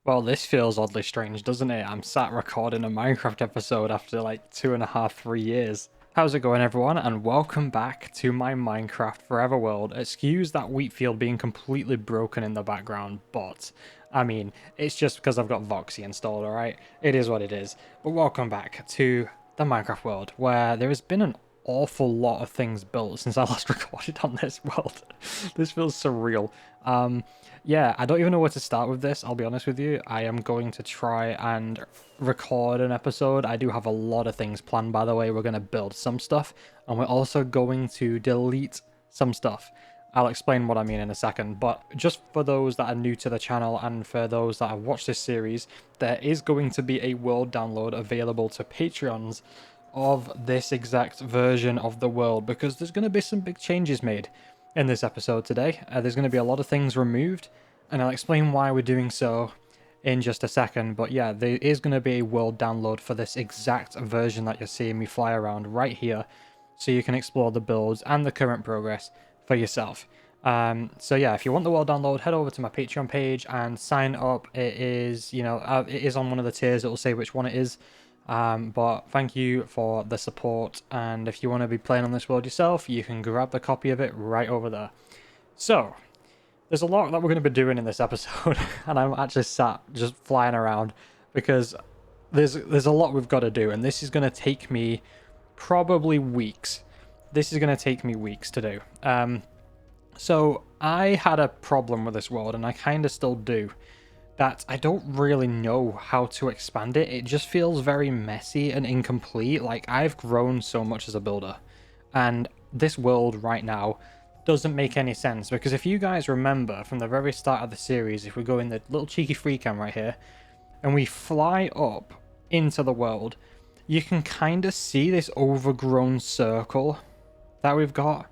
Well, this feels oddly strange, doesn't it? I'm sat recording a Minecraft episode after like 2.5, 3 years. How's it going, everyone? And welcome back to my Minecraft Forever world. Excuse that wheat field being completely broken in the background, but I mean, it's just because I've got Voxy installed, alright? It is what it is. But welcome back to the Minecraft world, where there has been an awful lot of things built since I last recorded on this world. This feels surreal. Yeah, I don't even know where to start with this, I'll be honest with you. I am going to try and record an episode. I do have a lot of things planned, by the way. We're going to build some stuff, and we're also going to delete some stuff. I'll explain what I mean in a second, but just for those that are new to the channel and for those that have watched this series, there is going to be a world download available to Patreons of this exact version of the world, because there's going to be some big changes made in this episode today. There's going to be a lot of things removed, and I'll explain why we're doing so in just a second. But yeah, there is going to be a world download for this exact version that you're seeing me fly around right here, so you can explore the builds and the current progress for yourself. So yeah, if you want the world download, head over to my Patreon page and sign up. It is, it is on one of the tiers. It will say which one it is. But thank you for the support, and if you want to be playing on this world yourself, you can grab the copy of it right over there. So, there's a lot that we're going to be doing in this episode, and I'm actually sat just flying around because there's a lot we've got to do, and this is going to take me probably weeks. This is going to take me weeks to do. So, I had a problem with this world, and I kind of still do, that I don't really know how to expand it. It just feels very messy and incomplete. Like, I've grown so much as a builder, and this world right now doesn't make any sense, because if you guys remember from the very start of the series, if we go in the little cheeky free cam right here and we fly up into the world, you can kind of see this overgrown circle that we've got.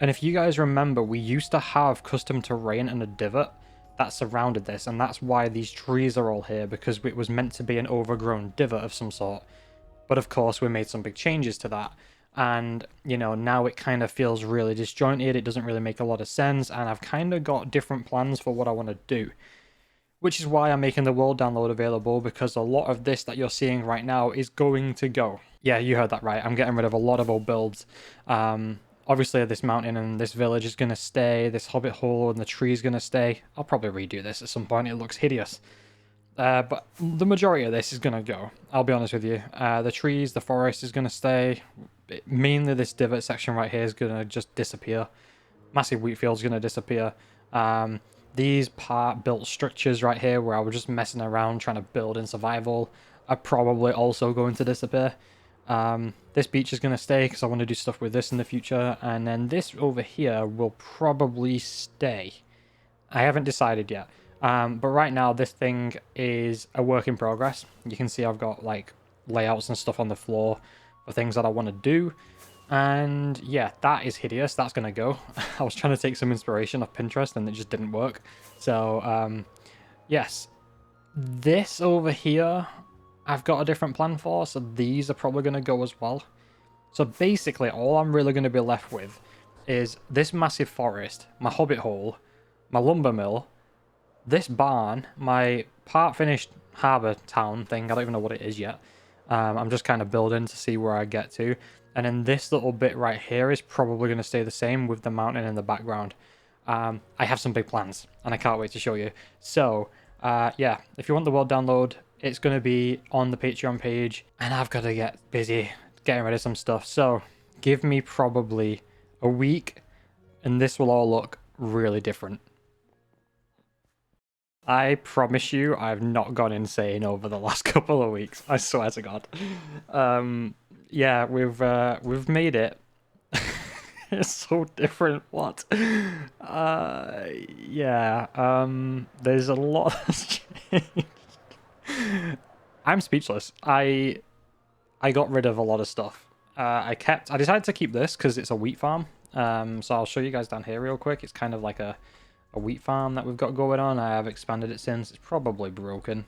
And if you guys remember, we used to have custom terrain and a divot that surrounded this, and that's why these trees are all here, because it was meant to be an overgrown divot of some sort. But of course, we made some big changes to that, and now it kind of feels really disjointed. It doesn't really make a lot of sense, and I've kind of got different plans for what I want to do, which is why I'm making the world download available, because a lot of this that you're seeing right now is going to go. Yeah, you heard that right. I'm getting rid of a lot of old builds. Obviously, this mountain and this village is going to stay. This hobbit hole and the tree is going to stay. I'll probably redo this at some point. It looks hideous. But the majority of this is going to go. I'll be honest with you. The trees, the forest is going to stay. Mainly this divot section right here is going to just disappear. Massive wheat field is going to disappear. These part-built structures right here where I was just messing around trying to build in survival are probably also going to disappear. This beach is going to stay because I want to do stuff with this in the future, and then this over here will probably stay. I haven't decided yet, but right now this thing is a work in progress. You can see I've got like layouts and stuff on the floor for things that I want to do, and yeah, that is hideous. That's going to go. I was trying to take some inspiration off Pinterest and it just didn't work. So yes, this over here I've got a different plan for, so these are probably going to go as well. So basically, all I'm really going to be left with is this massive forest, my hobbit hole, my lumber mill, this barn, my part-finished harbour town thing. I don't even know what it is yet. I'm just kind of building to see where I get to. And then this little bit right here is probably going to stay the same with the mountain in the background. I have some big plans, and I can't wait to show you. So, yeah, if you want the world download, it's going to be on the Patreon page, and I've got to get busy getting rid of some stuff. So give me probably a week, and this will all look really different. I promise you, I've not gone insane over the last couple of weeks. I swear to God. Yeah, we've made it. It's so different. What? Yeah. There's a lot that's changed. I'm speechless. I got rid of a lot of stuff. I decided to keep this because it's a wheat farm. So I'll show you guys down here real quick. It's kind of like a wheat farm that we've got going on. I have expanded it since. It's probably broken.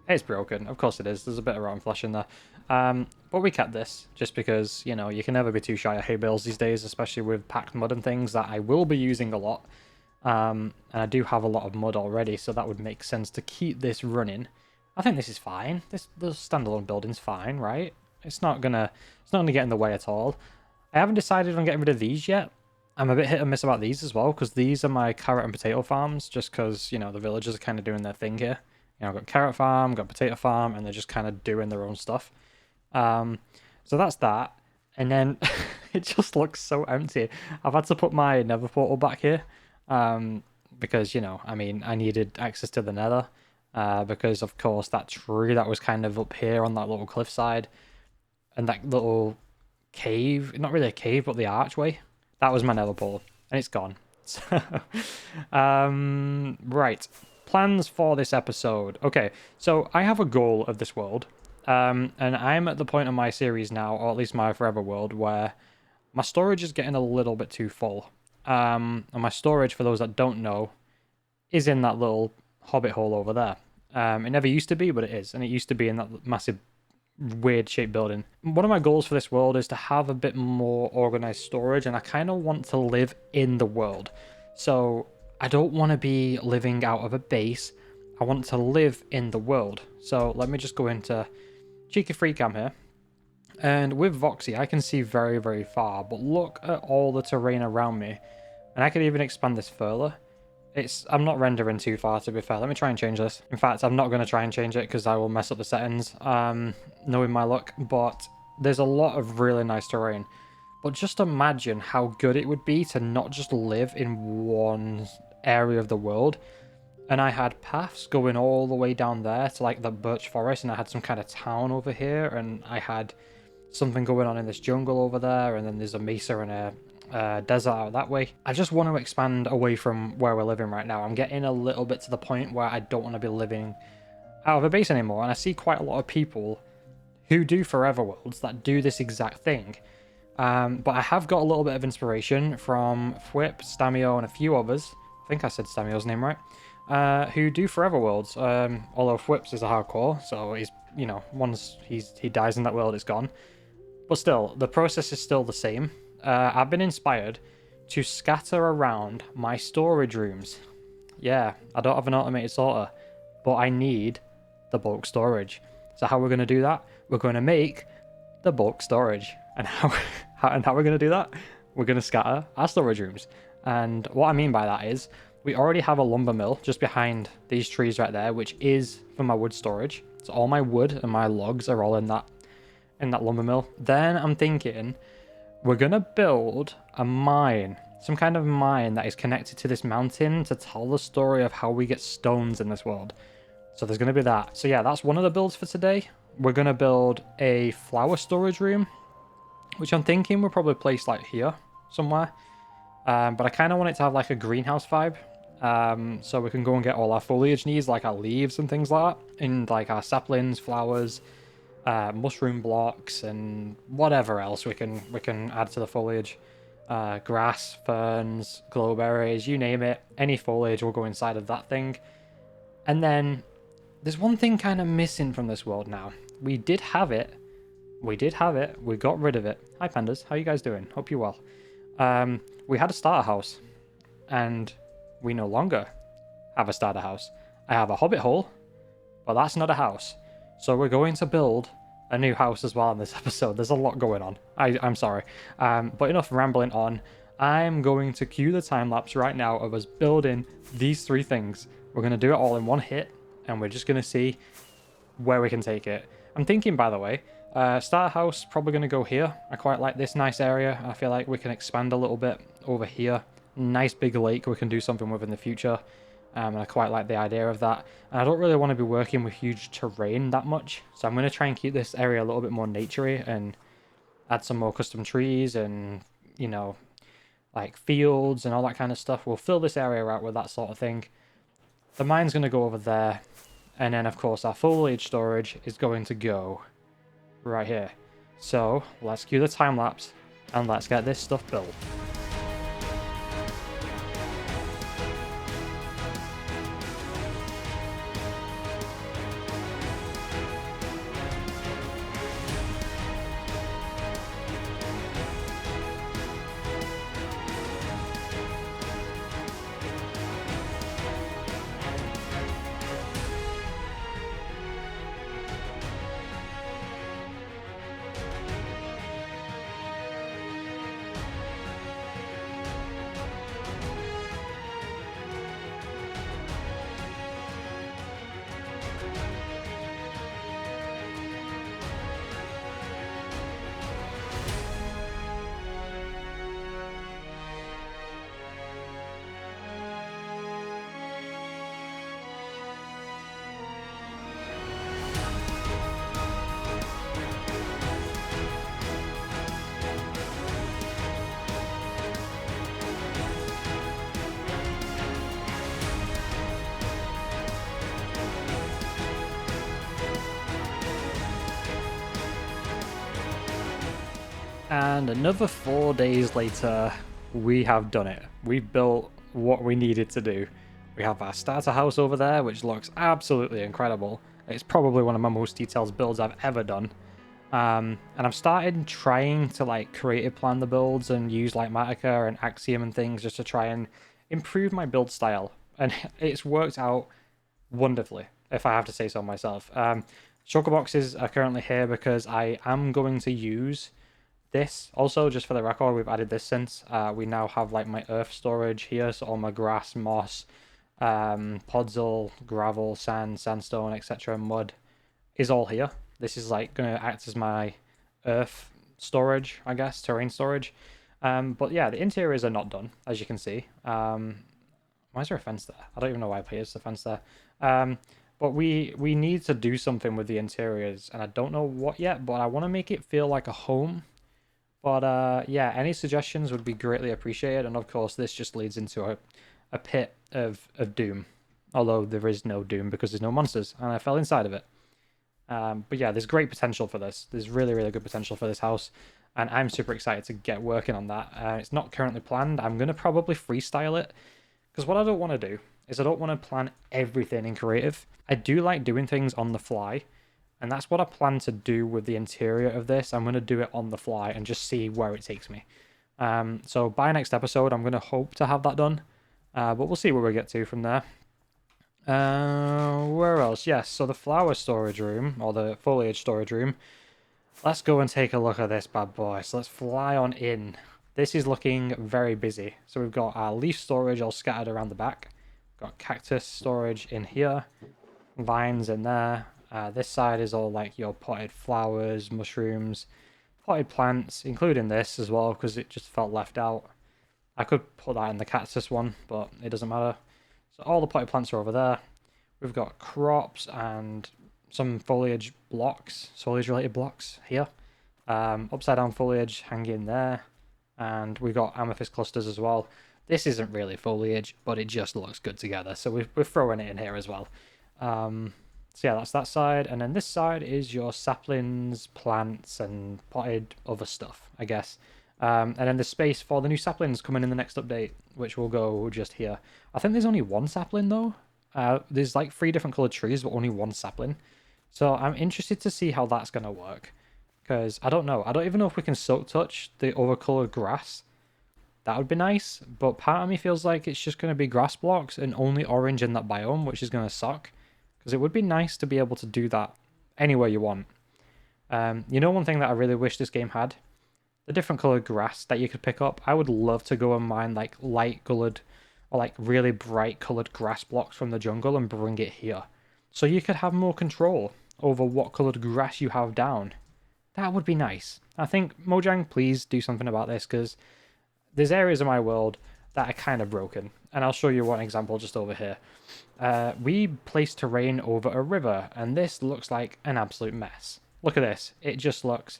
It's broken. Of course it is. There's a bit of rotten flesh in there. But we kept this just because, you can never be too shy of hay bales these days, especially with packed mud and things that I will be using a lot. And I do have a lot of mud already, so that would make sense to keep this running. I think this is fine. The standalone building's fine, right? It's not gonna get in the way at all. I haven't decided on getting rid of these yet. I'm a bit hit and miss about these as well, because these are my carrot and potato farms, just because, the villagers are kind of doing their thing here. I've got carrot farm, got potato farm, and they're just kind of doing their own stuff. So that's that. And then it just looks so empty. I've had to put my nether portal back here, because, I needed access to the nether, because, of course, that tree that was kind of up here on that little cliffside, and that little cave, not really a cave, but the archway, that was my nether portal, and it's gone. So, right. Plans for this episode. Okay, so I have a goal of this world, and I'm at the point of my series now, or at least my forever world, where my storage is getting a little bit too full. And my storage, for those that don't know, is in that little hobbit hole over there. It never used to be, but it is, and it used to be in that massive weird shaped building. One of my goals for this world is to have a bit more organized storage, and I kind of want to live in the world. So I don't want to be living out of a base. I want to live in the world. So let me just go into cheeky free cam here. And with Voxy, I can see very, very far, but look at all the terrain around me. And I could even expand this further. I'm not rendering too far, to be fair. Let me try and change this. In fact, I'm not going to try and change it because I will mess up the settings, knowing my luck. But there's a lot of really nice terrain. But just imagine how good it would be to not just live in one area of the world. And I had paths going all the way down there to like the birch forest, and I had some kind of town over here, and I had something going on in this jungle over there, and then there's a mesa and a desert out that way. I just want to expand away from where we're living right now. I'm getting a little bit to the point where I don't want to be living out of a base anymore, and I see quite a lot of people who do forever worlds that do this exact thing. But I have got a little bit of inspiration from Whip, Stamio, and a few others. I think I said Stamio's name right. Who do forever worlds. Although Whips is a hardcore, so he's, once he dies in that world, it's gone. But still, the process is still the same. I've been inspired to scatter around my storage rooms. Yeah, I don't have an automated sorter, but I need the bulk storage. So how we're going to do that? We're going to make the bulk storage. And how we're going to do that? We're going to scatter our storage rooms. And what I mean by that is, we already have a lumber mill just behind these trees right there, which is for my wood storage. So all my wood and my logs are all in that lumber mill. Then I'm thinking we're going to build a mine, some kind of mine that is connected to this mountain to tell the story of how we get stones in this world. So there's going to be that. So yeah, that's one of the builds for today. We're going to build a flower storage room, which I'm thinking we'll probably place like here somewhere. But I kind of want it to have like a greenhouse vibe. So we can go and get all our foliage needs, like our leaves and things like that, and like our saplings, flowers, mushroom blocks, and whatever else we can add to the foliage. Grass, ferns, glowberries, you name it. Any foliage will go inside of that thing. And then there's one thing kind of missing from this world now. We did have it. We got rid of it. Hi pandas, how you guys doing? Hope you're well. We had a starter house, and we no longer have a starter house. I have a hobbit hole, but that's not a house. So we're going to build a new house as well in this episode. There's a lot going on. I'm sorry. But enough rambling on. I'm going to cue the time lapse right now of us building these three things. We're going to do it all in one hit, and we're just going to see where we can take it. I'm thinking, by the way, starter house probably going to go here. I quite like this nice area. I feel like we can expand a little bit over here. Nice big lake we can do something with in the future. And I quite like the idea of that. And I don't really want to be working with huge terrain that much. So I'm going to try and keep this area a little bit more naturey and add some more custom trees and, like fields and all that kind of stuff. We'll fill this area out with that sort of thing. The mine's going to go over there. And then, of course, our foliage storage is going to go right here. So let's cue the time lapse and let's get this stuff built. And another 4 days later, we have done it. We've built what we needed to do. We have our starter house over there, which looks absolutely incredible. It's probably one of my most detailed builds I've ever done. And I've started trying to like creative plan the builds and use like Matica and Axiom and things just to try and improve my build style. And it's worked out wonderfully, if I have to say so myself. Shulker boxes are currently here because I am going to use this. Also, just for the record, we've added this since. We now have like my earth storage here, so all my grass, moss, podzol, gravel, sand, sandstone, etc., mud is all here. This is like going to act as my earth storage, I guess, terrain storage. But yeah, the interiors are not done, as you can see. Why is there a fence there? I don't even know why I placed the fence there. But we need to do something with the interiors, and I don't know what yet, but I want to make it feel like a home. But yeah, any suggestions would be greatly appreciated, and of course this just leads into a pit of doom. Although there is no doom because there's no monsters, and I fell inside of it. But yeah, there's great potential for this. There's really, really good potential for this house, and I'm super excited to get working on that. It's not currently planned. I'm going to probably freestyle it, because what I don't want to do is I don't want to plan everything in creative. I do like doing things on the fly, and that's what I plan to do with the interior of this. I'm going to do it on the fly and just see where it takes me. So by next episode, I'm going to hope to have that done, but we'll see where we get to from there. Where else? Yes, so the flower storage room, or the foliage storage room. Let's go and take a look at this bad boy. So let's fly on in. This is looking very busy. So we've got our leaf storage all scattered around the back. Got cactus storage in here. Vines in there. This side is all like your potted flowers, mushrooms, potted plants, including this as well, because it just felt left out. I could put that in the cactus one, but it doesn't matter. So all the potted plants are over there. We've got crops and some foliage blocks, foliage-related blocks here. Upside-down foliage hanging there. And we've got amethyst clusters as well. This isn't really foliage, but it just looks good together. So we're throwing it in here as well. So yeah, that's that side. And then this side is your saplings, plants, and potted other stuff, I guess. And then there's space for the new saplings coming in the next update, which will go just here. I think there's only one sapling, though. There's like 3 different coloured trees, but only one sapling. So I'm interested to see how that's going to work. Because I don't know. I don't even know if we can silk touch the other coloured grass. That would be nice. But part of me feels like it's just going to be grass blocks and only orange in that biome, which is going to suck. Because it would be nice to be able to do that anywhere you want. You know, one thing that I really wish this game had? The different coloured grass that you could pick up. I would love to go and mine like light coloured or like really bright coloured grass blocks from the jungle and bring it here. So you could have more control over what coloured grass you have down. That would be nice. I think, Mojang, please do something about this, because there's areas of my world that are kind of broken. And I'll show you one example just over here. We placed terrain over a river, and this looks like an absolute mess. Look at this. It just looks...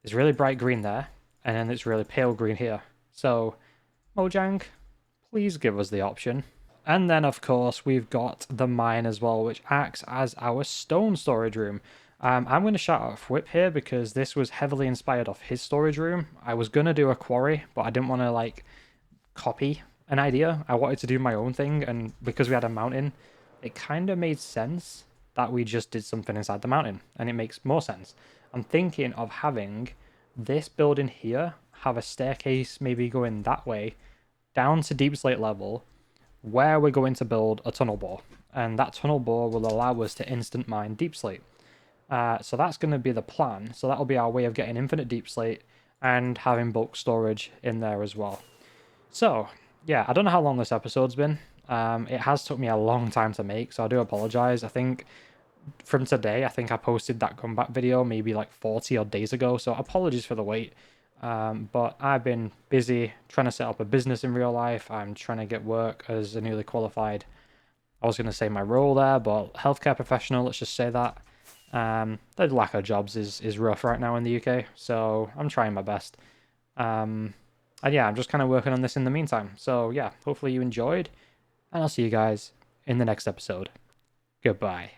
There's really bright green there, and then it's really pale green here. So, Mojang, please give us the option. And then, of course, we've got the mine as well, which acts as our stone storage room. I'm going to shout out Whip here because this was heavily inspired off his storage room. I was going to do a quarry, but I didn't want to, like, copy an idea. I wanted to do my own thing, and because we had a mountain, it kind of made sense that we just did something inside the mountain, and it makes more sense. I'm thinking of having this building here have a staircase maybe going that way down to deep slate level, where we're going to build a tunnel bore, and that tunnel bore will allow us to instant mine deep slate. So that's going to be the plan. So that'll be our way of getting infinite deep slate and having bulk storage in there as well. So yeah, I don't know how long this episode's been. It has took me a long time to make, so I do apologize. I think from today, I think I posted that comeback video maybe like 40 odd days ago, so apologies for the wait. But I've been busy trying to set up a business in real life. I'm trying to get work as a newly qualified, I was going to say my role there, but healthcare professional, let's just say that. The lack of jobs is rough right now in the UK, so I'm trying my best. And yeah, I'm just kind of working on this in the meantime. So yeah, hopefully you enjoyed, and I'll see you guys in the next episode. Goodbye.